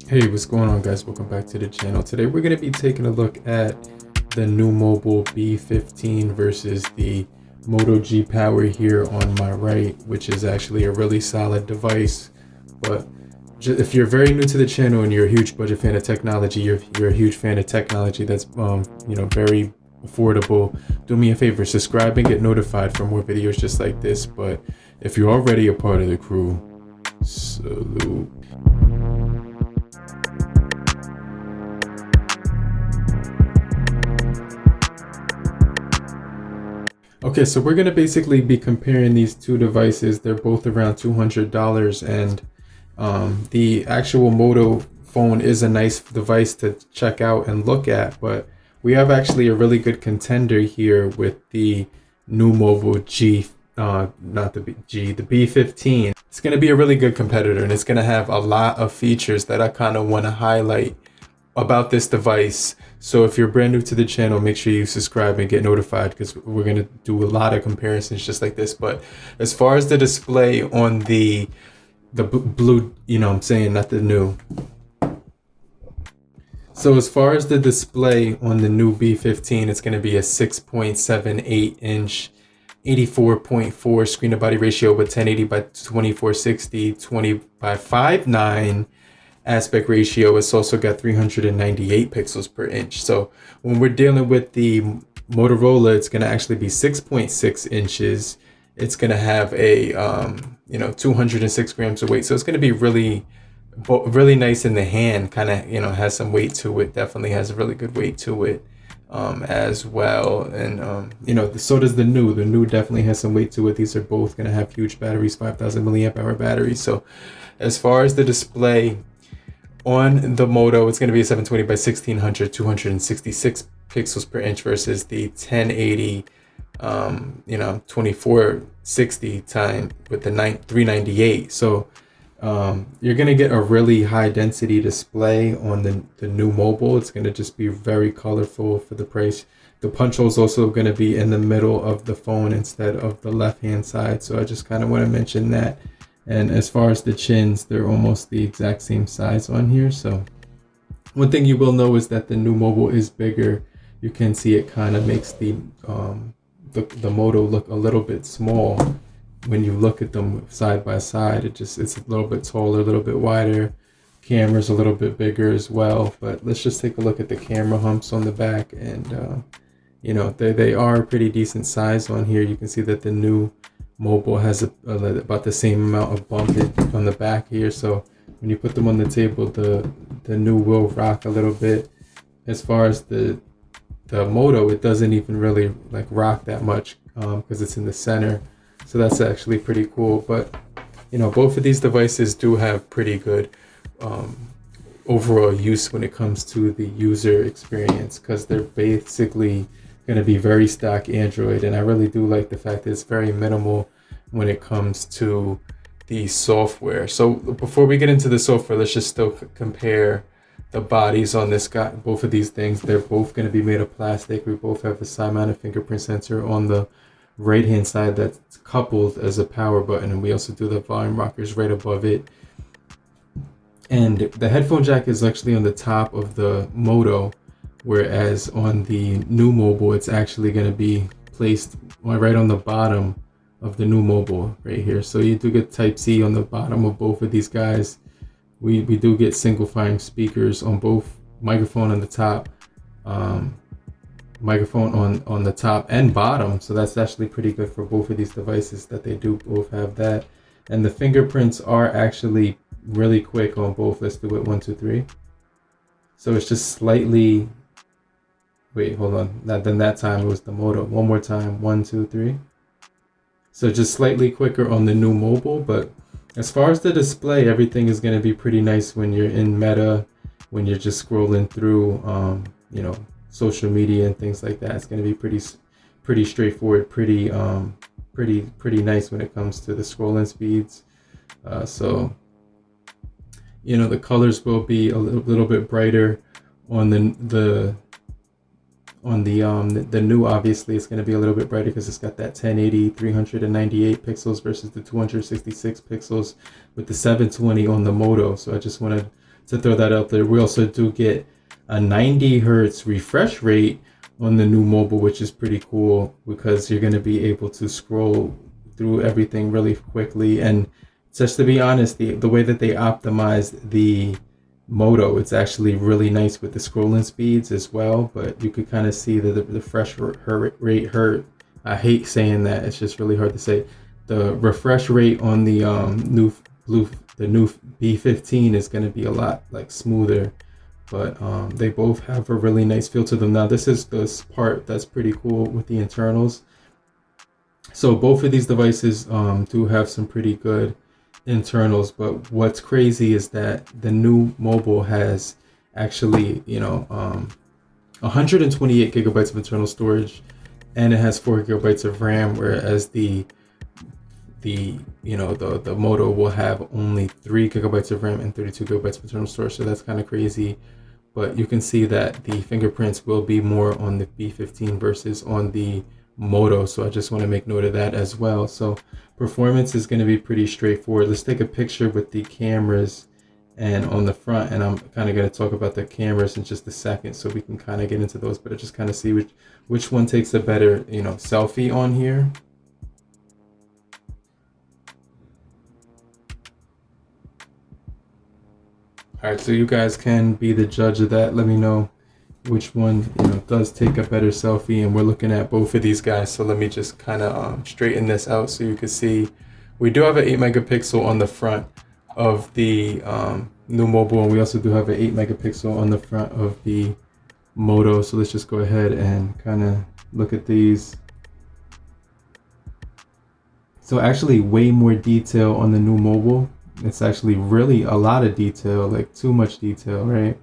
Hey, what's going on, guys? Welcome back to the channel. Today we're going to be taking a look at the new Mobile B15 versus the Moto G Power here on my right, which is actually a really solid device. But if you're very new to the channel and you're a huge budget fan of technology, you're a huge fan of technology that's very affordable, do me a favor, subscribe and get notified for more videos just like this. But if you're already a part of the crew, salute. Okay, so we're going to basically be comparing these two devices. They're both around $200, and the actual Moto phone is a nice device to check out and look at, but we have actually a really good contender here with the new Mobile G, not the G, the B15. It's going to be a really good competitor, and it's going to have a lot of features that I kind of want to highlight about this device. So if you're brand new to the channel, make sure you subscribe and get notified, because we're going to do a lot of comparisons just like this. But as far as the display on the blue, I'm saying, not the new. So as far as the display on the new B15, it's going to be a 6.78 inch 84.4 screen to body ratio with 1080 by 2460 20 by 59 aspect ratio. It's also got 398 pixels per inch. So when we're dealing with the Motorola, it's going to actually be 6.6 inches. It's going to have a 206 grams of weight, so it's going to be really nice in the hand. Kind of has some weight to it. Definitely has a really good weight to it as well. And so does the new. The new definitely has some weight to it. These are both going to have huge batteries, 5,000 milliamp hour batteries. So as far as the display on the Moto, it's going to be a 720 by 1600, 266 pixels per inch versus the 1080 2460 time with the 398. So you're going to get a really high density display on the new Mobile. It's going to just be very colorful for the price. The punch hole is also going to be in the middle of the phone instead of the left hand side, so I just kind of want to mention that. And as far as the chins, they're almost the exact same size on here. So one thing you will know is that the new Mobile is bigger. You can see it kind of makes the Moto look a little bit small when you look at them side by side. It's a little bit taller, a little bit wider. Camera's a little bit bigger as well. But let's just take a look at the camera humps on the back, and they are a pretty decent size on here. You can see that the new Mobile has about the same amount of bump on the back here, so when you put them on the table, the new will rock a little bit. As far as the Moto, it doesn't even really rock that much because it's in the center, so that's actually pretty cool. But both of these devices do have pretty good overall use when it comes to the user experience, because they're basically going to be very stock Android, and I really do like the fact that it's very minimal when it comes to the software. So before we get into the software, let's just still compare the bodies on this guy. Both of these things, they're both going to be made of plastic. We both have a side-mounted fingerprint sensor on the right hand side that's coupled as a power button, and we also do the volume rockers right above it. And the headphone jack is actually on the top of the Moto, whereas on the new Mobile, it's actually going to be placed right on the bottom of the new Mobile right here. So you do get Type-C on the bottom of both of these guys. We do get single firing speakers on both, microphone on the top, microphone on the top and bottom. So that's actually pretty good for both of these devices, that they do both have that. And the fingerprints are actually really quick on both. Let's do it 1 2 3. So it's just slightly, wait, hold on. Then that time it was the Moto. One more time, 1 2 3. So just slightly quicker on the new Mobile. But as far as the display, everything is going to be pretty nice when you're in Meta, when you're just scrolling through social media and things like that. It's going to be pretty straightforward, pretty nice when it comes to the scrolling speeds. So the colors will be a little bit brighter on the new. Obviously it's going to be a little bit brighter because it's got that 1080 398 pixels versus the 266 pixels with the 720 on the Moto. So I just wanted to throw that out there. We also do get a 90 hertz refresh rate on the new mobile, which is pretty cool because you're going to be able to scroll through everything really quickly. And just to be honest, the way that they optimized the Moto, it's actually really nice with the scrolling speeds as well, but you could kind of see that the refresh rate hurt. I hate saying that, it's just really hard to say. The refresh rate on the new B15 is going to be a lot like smoother, but they both have a really nice feel to them. Now this is this part that's pretty cool with the internals. So both of these devices do have some pretty good internals, but what's crazy is that the new mobile has actually 128 gigabytes of internal storage, and it has 4 gigabytes of RAM, whereas the Moto will have only 3 gigabytes of RAM and 32 gigabytes of internal storage. So that's kind of crazy, but you can see that the fingerprints will be more on the B15 versus on the Moto, so I just want to make note of that as well. So performance is going to be pretty straightforward. Let's take a picture with the cameras and on the front, and I'm kind of going to talk about the cameras in just a second so we can kind of get into those, but I just kind of see which one takes a better selfie on here. All right, so you guys can be the judge of that. Let me know which one does take a better selfie, and we're looking at both of these guys. So let me just kind of straighten this out so you can see we do have an 8 megapixel on the front of the new mobile, and we also do have an 8 megapixel on the front of the Moto. So let's just go ahead and kind of look at these. So actually way more detail on the new mobile. It's actually really a lot of detail, like too much detail, right?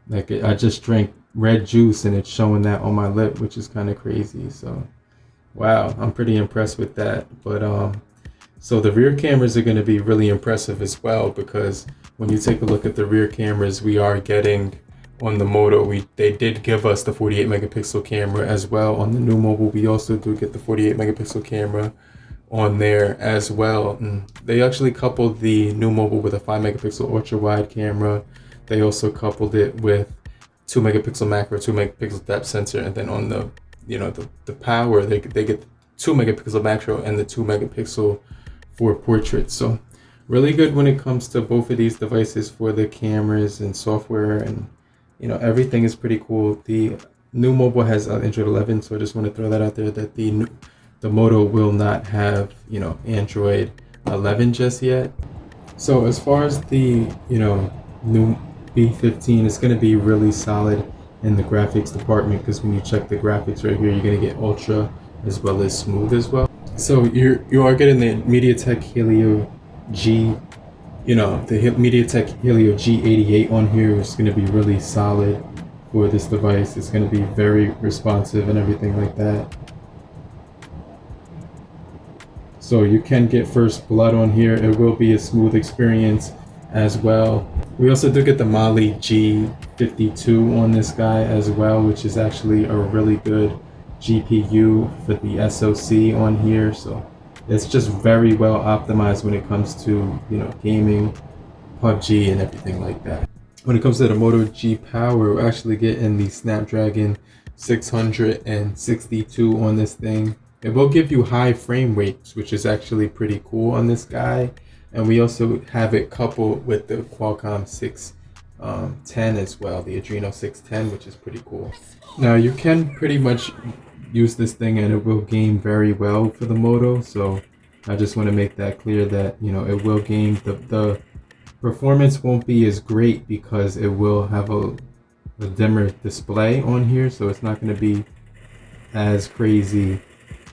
Like I just drank red juice and it's showing that on my lip, which is kind of crazy. So wow, I'm pretty impressed with that. But so the rear cameras are going to be really impressive as well, because when you take a look at the rear cameras, we are getting on the Moto, they did give us the 48 megapixel camera as well. On the new mobile, we also do get the 48 megapixel camera on there as well. And they actually coupled the new mobile with a 5 megapixel ultra wide camera. They also coupled it with 2 megapixel macro, 2 megapixel depth sensor, and then on the the power, they get 2 megapixel macro and the 2 megapixel for portrait. So really good when it comes to both of these devices for the cameras and software, and everything is pretty cool. The new mobile has Android 11, so I just want to throw that out there, that the Moto will not have Android 11 just yet. So as far as the new B15, is going to be really solid in the graphics department, because when you check the graphics right here, you're going to get ultra as well as smooth as well. So you are getting the MediaTek Helio G, the MediaTek Helio G88 on here, which is going to be really solid for this device. It's going to be very responsive and everything like that. So you can get first blood on here. It will be a smooth experience as well. We also do get the Mali G52 on this guy as well, which is actually a really good GPU for the SoC on here. So it's just very well optimized when it comes to gaming, PUBG, and everything like that. When it comes to the Moto G Power, we're actually getting the Snapdragon 662 on this thing. It will give you high frame rates, which is actually pretty cool on this guy. And we also have it coupled with the Qualcomm 610 as well, the Adreno 610, which is pretty cool. Now you can pretty much use this thing and it will game very well for the Moto. So I just want to make that clear that it will game. The performance won't be as great because it will have a dimmer display on here, so it's not going to be as crazy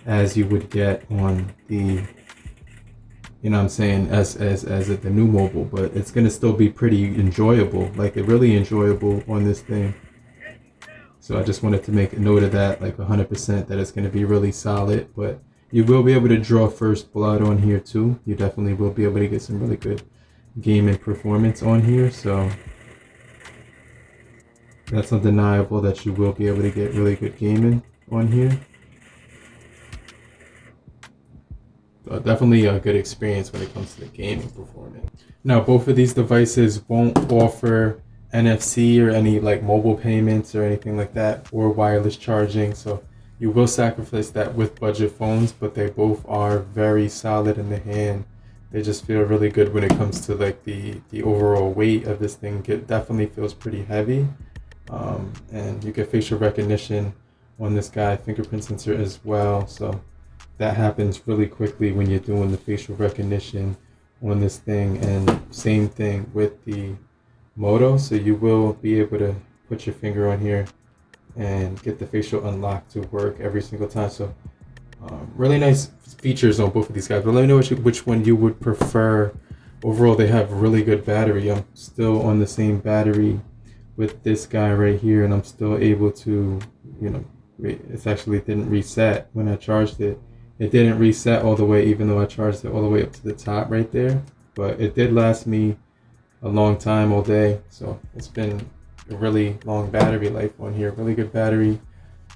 as you would get on the as the new mobile, but it's going to still be pretty enjoyable, like really enjoyable on this thing. So I just wanted to make a note of that, like 100%, that it's going to be really solid. But you will be able to draw first blood on here too. You definitely will be able to get some really good gaming performance on here, so that's undeniable that you will be able to get really good gaming on here. definitely a good experience when it comes to the gaming performance. Now, both of these devices won't offer NFC or any like mobile payments or anything like that, or wireless charging. So you will sacrifice that with budget phones, but they both are very solid in the hand. They just feel really good when it comes to like the overall weight of this thing. It definitely feels pretty heavy. And you get facial recognition on this guy, fingerprint sensor as well. So that happens really quickly when you're doing the facial recognition on this thing. And same thing with the Moto. So you will be able to put your finger on here and get the facial unlock to work every single time. So really nice features on both of these guys. But let me know which one you would prefer. Overall, they have really good battery. I'm still on the same battery with this guy right here, and I'm still able to, it's actually didn't reset when I charged it. It didn't reset all the way, even though I charged it all the way up to the top right there. But it did last me a long time, all day. So it's been a really long battery life on here, really good battery.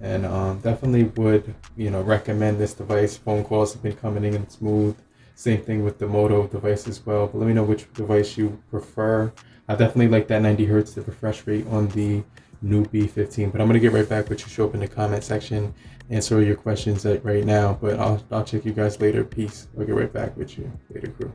And definitely would, recommend this device. Phone calls have been coming in smooth. Same thing with the Moto device as well. But let me know which device you prefer. I definitely like that 90 hertz, the refresh rate on the NUU B15. But I'm going to get right back with you. Show up in the comment section. Answer all your questions right now. But I'll check you guys later. Peace. I'll get right back with you. Later, crew.